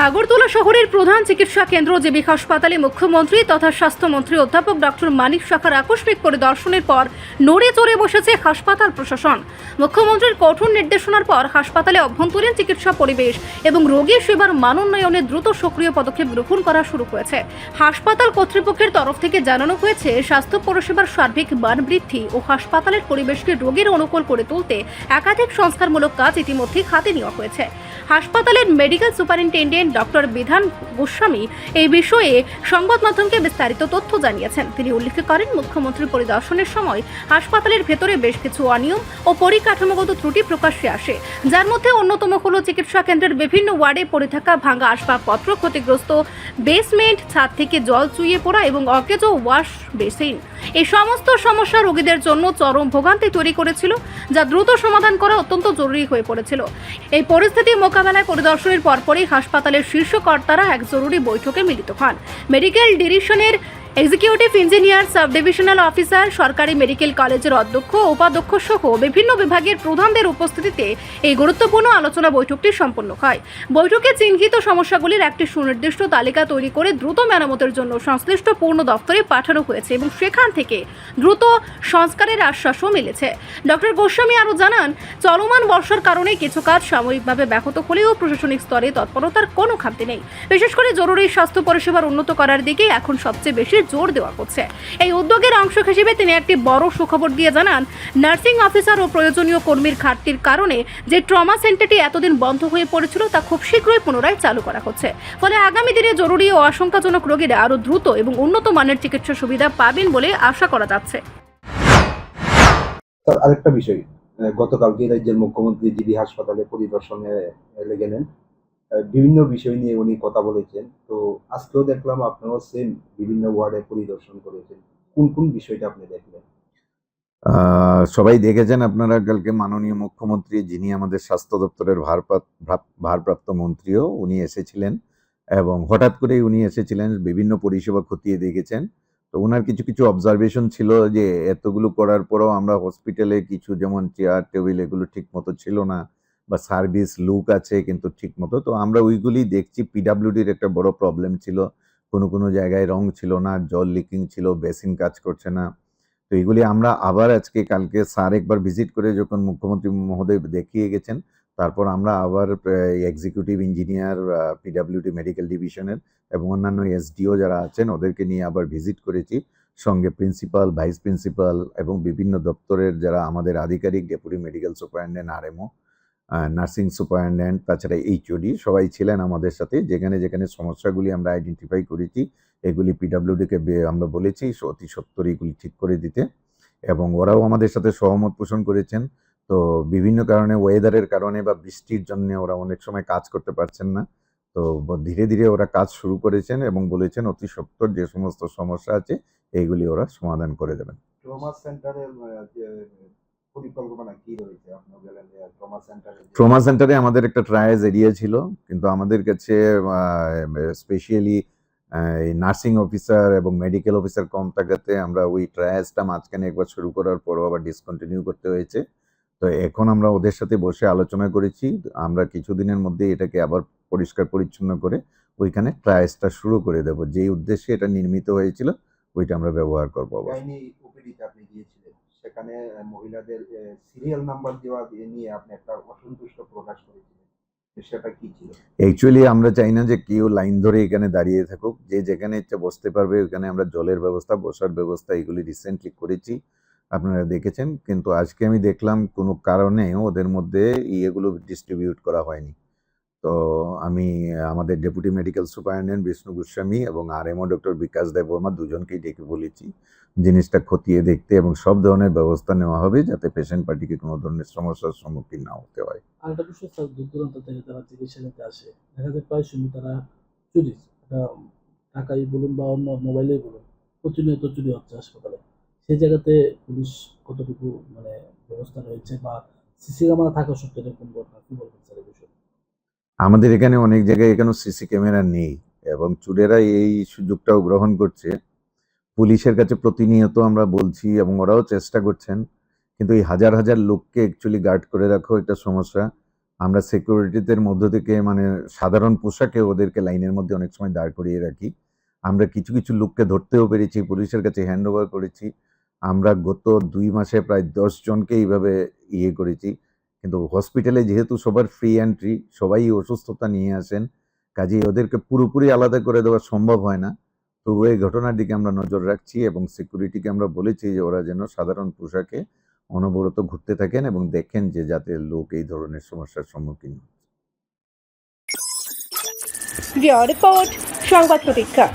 আগরতলা শহরের প্রধান চিকিৎসা কেন্দ্র জেবি হাসপাতালে মুখ্যমন্ত্রী তথা স্বাস্থ্যমন্ত্রী অধ্যাপক ডক্টর মানিক সাখার আকস্মিক পরিদর্শনের পর নড়ে চড়ে বসেছে হাসপাতাল প্রশাসন। মুখ্যমন্ত্রীর কঠোর নির্দেশনার পর হাসপাতালে অভ্যন্তরীণ চিকিৎসা পরিবেশ এবং রোগী সেবার মান উন্নয়নে দ্রুত সক্রিয় পদক্ষেপ গ্রহণ করা শুরু হয়েছে। হাসপাতাল কর্তৃপক্ষের তরফ থেকে জানানো হয়েছে, স্বাস্থ্য পরিষেবার সার্বিক মান বৃদ্ধি ও হাসপাতালের পরিবেশকে রোগীর অনুকূল করে তুলতে একাধিক সংস্কারমূলক কাজ ইতিমধ্যে হাতে নেওয়া হয়েছে। হাসপাতালের মেডিকেল সুপারিনটেন্ডেন্ট ডক্টর বিধান গোস্বামী এই বিষয়ে সংবাদ মাধ্যমকে বিস্তারিত তথ্য জানিয়েছেন। তিনি উল্লেখ করেন, মুখ্যমন্ত্রী পরিদর্শনের সময় হাসপাতালের ভেতরে বেশ কিছু অনিয়ম ও পরিকাঠামোগত ত্রুটি প্রকাশ্যে আসে, যার মধ্যে অন্যতম হল চিকিৎসা কেন্দ্রের বিভিন্ন ওয়ার্ডে পড়ে থাকা ভাঙা আসবাবপত্র, ক্ষতিগ্রস্ত বেসমেন্ট, ছাদ থেকে জল চুইয়ে পড়া এবং অকেজ ওয়াশ বেসিন। এই সমস্ত সমস্যা রোগীদের জন্য চরম ভোগান্তি তৈরি করেছিল, যা দ্রুত সমাধান করা অত্যন্ত জরুরি হয়ে পড়েছিল। এই পরিস্থিতি মোকাবেলায় পরিদর্শনের পরপরই হাসপাতালের শীর্ষ কর্তারা এক জরুরি বৈঠকে মিলিত হন। মেডিকেল ডিভিশনের executive engineer, sub divisional officer, সরকারি মেডিকেল কলেজের অধ্যক্ষ, উপাধ্যক্ষ সহ বিভিন্ন বিভাগের প্রধানদের উপস্থিতিতে এই গুরুত্বপূর্ণ আলোচনা বৈঠকটি সম্পন্ন হয়। বৈঠকে চিহ্নিত সমস্যাগুলির একটি সুনির্দিষ্ট তালিকা তৈরি করে দ্রুত মেরামতের জন্য সংশ্লিষ্ট পূর্ণ দপ্তরে পাঠানো হয়েছে এবং সেখান থেকে দ্রুত সংস্কারের আশ্বাসও মিলেছে। ডক্টর গোস্বামী আরও জানান, চলমান বর্ষার কারণে কিছু কাজ সাময়িকভাবে ব্যাহত হলেও প্রশাসনিক স্তরে তৎপরতার কোনো খামতি নেই। বিশেষ করে জরুরি স্বাস্থ্য পরিষেবার উন্নত করার দিকে এখন সবচেয়ে বেশি জোর দেওয়া হচ্ছে। এই উদ্যোগের অংশ হিসেবে তিনি একটি বড় সুখবর দিয়ে জানান, নার্সিং অফিসার ও প্রয়োজনীয় কর্মীর ঘাটতির কারণে যে ট্রমা সেন্টারটি এতদিন বন্ধ হয়ে পড়েছিল তা খুব শীঘ্রই পুনরায় চালু করা হচ্ছে। ফলে আগামী দিনে জরুরি ও আশঙ্কাজনক রোগীরা আরও দ্রুত এবং উন্নত মানের চিকিৎসা সুবিধা পাবেন বলে আশা করা যাচ্ছে। আরেকটা বিষয়, গতকালকে রাজ্যের মুখ্যমন্ত্রী জিবি হাসপাতালে পরিদর্শনে গেলেন, বিভিন্ন বিষয় নিয়ে উনি কথা বলেছেন। তো আজকেও দেখলাম আপনারাও সেম বিভিন্ন ওয়ার্ডে পরিদর্শন করেছেন। কোন কোন বিষয়টা আপনি দেখলেন? সবাই দেখেছেন আপনারা, কালকে মাননীয় মুখ্যমন্ত্রী, যিনি আমাদের স্বাস্থ্য দপ্তরের ভারপ্রাপ্ত মন্ত্রীও, উনি এসেছিলেন এবং হঠাৎ করেই উনি এসেছিলেন, বিভিন্ন পরিষেবা খতিয়ে দেখেছেন। তো ওনার কিছু কিছু অবজারভেশন ছিল যে এতগুলো করার পরেও আমরা হসপিটালে কিছু, যেমন চেয়ার টেবিল, এগুলো ঠিক মতো ছিল না, বা সার্ভিস লুক আছে কিন্তু ঠিক মতো। তো আমরা ওইগুলি দেখছি। পিডাব্লিউডির একটা বড় প্রবলেম ছিল, কোনো জায়গায় রং ছিল না, জল লিকিং ছিল, বেসিন কাজ করছে না। তো এগুলি আমরা আবার কালকে স্যার একবার ভিজিট করে যখন মুখ্যমন্ত্রী মহোদয় দেখিয়ে গেছেন, তারপর আমরা আবার এক্সিকিউটিভ ইঞ্জিনিয়ার, পিডাব্লিউডি মেডিকেল ডিভিশনের এবং অন্যান্য এসডিও যারা আছেন ওদেরকে নিয়ে আবার ভিজিট করেছি, সঙ্গে প্রিন্সিপাল, ভাইস প্রিন্সিপাল এবং বিভিন্ন দপ্তরের যারা আমাদের আধিকারিক, deputy medical superintendent, RMO, nursing superintendent, তাছাড়া এইচওডি, সবাই ছিলেন আমাদের সাথে। যেখানে যেখানে সমস্যাগুলি আমরা আইডেন্টিফাই করেছি, এগুলি পিডাব্লিউডিকে আমরা বলেছি অতি সত্বর এগুলি ঠিক করে দিতে, এবং ওরাও আমাদের সাথে সহমত পোষণ করেছেন। তো বিভিন্ন কারণে, ওয়েদারের কারণে বা বৃষ্টির জন্য ওরা অনেক সময় কাজ করতে পারছেন না। তো ধীরে ধীরে ওরা কাজ শুরু করেছেন এবং বলেছেন অতি সত্বর যে সমস্ত সমস্যা আছে এইগুলি ওরা সমাধান করে দেবেন। ট্রমা সেন্টারের পরিকল্পনা কি রয়েছে? আপনি বলেন যে ট্রমা সেন্টারে আমাদের একটা ট্রায়াজ এরিয়া ছিল, কিন্তু আমাদের কাছে স্পেশালি নার্সিং অফিসার এবং মেডিকেল অফিসার কম থাকাতে আমরা ওই ট্রায়াজটা মাঝখানে একবার শুরু করার পরও আবার ডিসকন্টিনিউ করতে হয়েছে। তো এখন আমরা ওদের সাথে বসে আলোচনা করেছি, আমরা কিছুদিনের মধ্যে এটাকে আবার পরিষ্কার পরিচ্ছন্ন করে ওইখানে ট্রায়াজটা শুরু করে দেব। যেই উদ্দেশ্যে এটা নির্মিত হয়েছিল ওইটা আমরা ব্যবহার করবো। সেখানে মহিলাদের সিরিয়াল নাম্বার দেওয়া নিয়ে আপনি একটা অসন্তুষ্ট প্রকাশ করেছিলেন, সেটা কি ছিল? অ্যাকচুয়ালি আমরা চাই না যে কেউ লাইন ধরে এখানে দাঁড়িয়ে থাকুক, যে যেখানে ইচ্ছা বসতে পারবে। ওখানে আমরা জলের ব্যবস্থা, বসার ব্যবস্থা এগুলি রিসেন্টলি করেছি, আপনারা দেখেছেন। কিন্তু আজকে আমি দেখলাম কোনো কারণে ওদের মধ্যে এগুলো ডিস্ট্রিবিউট করা হয়নি। তো আমি আমাদের deputy medical superintendent Bishnu Goswami এবং আরএমও ডক্টর বিকাশ দেববর্মা দুজনকেই ডেকে বলেছি জিনিসটা খতিয়ে দেখতে, এবং সব ধরনের ব্যবস্থা নেওয়া হবে যাতে পেশেন্ট পার্টিকে কোনো ধরনের সমস্যার সম্মুখীন না হতে হয়। আরেকটা বিষয় স্যার, দূর দূরান্ত থেকে তারা চিকিৎসা নিতে আসে, দেখা যায় প্রায় সময় তারা চুরি, টাকাই বলুন বা অন্য মোবাইলেই বলুন, প্রতিনিয়ত চুরি হচ্ছে হাসপাতালে। সেই জায়গাতে পুলিশ কতটুকু ব্যবস্থা রয়েছে, বা সিসি ক্যামেরা থাকা সত্ত্বেও এরকম ঘটনা কি বলবেন স্যার এই বিষয়ে? আমাদের এখানে অনেক জায়গায় এখানেও সিসি ক্যামেরা নেই এবং চোরেরা এই সুযোগটাও গ্রহণ করছে। পুলিশের কাছে প্রতিনিয়ত আমরা বলছি এবং ওরাও চেষ্টা করছেন, কিন্তু এই হাজার হাজার লোককে অ্যাকচুয়ালি গার্ড করে রাখাও একটা সমস্যা। আমরা সিকিউরিটিদের মধ্য থেকে মানে সাধারণ পোশাকে ওদেরকে লাইনের মধ্যে অনেক সময় দাঁড় করিয়ে রাখি। আমরা কিছু কিছু লোককে ধরতেও পেরেছি, পুলিশের কাছে হ্যান্ড ওভার করেছি। আমরা গত 2 মাসে প্রায় 10 জনকে এইভাবে করেছি। কিন্তু হসপিটালে যেহেতু সবার ফ্রি এন্ট্রি, সবাই অসুস্থতা নিয়ে আসেন, কাজেই ওদেরকে পুরোপুরি আলাদা করে দেওয়া সম্ভব হয় না। তবু এই ঘটনার দিকে আমরা নজর রাখছি এবং সিকিউরিটিকে আমরা বলেছি যে ওরা যেন সাধারণ পোশাকে অনবরত ঘুরতে থাকেন এবং দেখেন যে যাতে লোক এই ধরনের সমস্যার সম্মুখীন হয়। রিপোর্ট সংবাদ প্রতীক্ষা।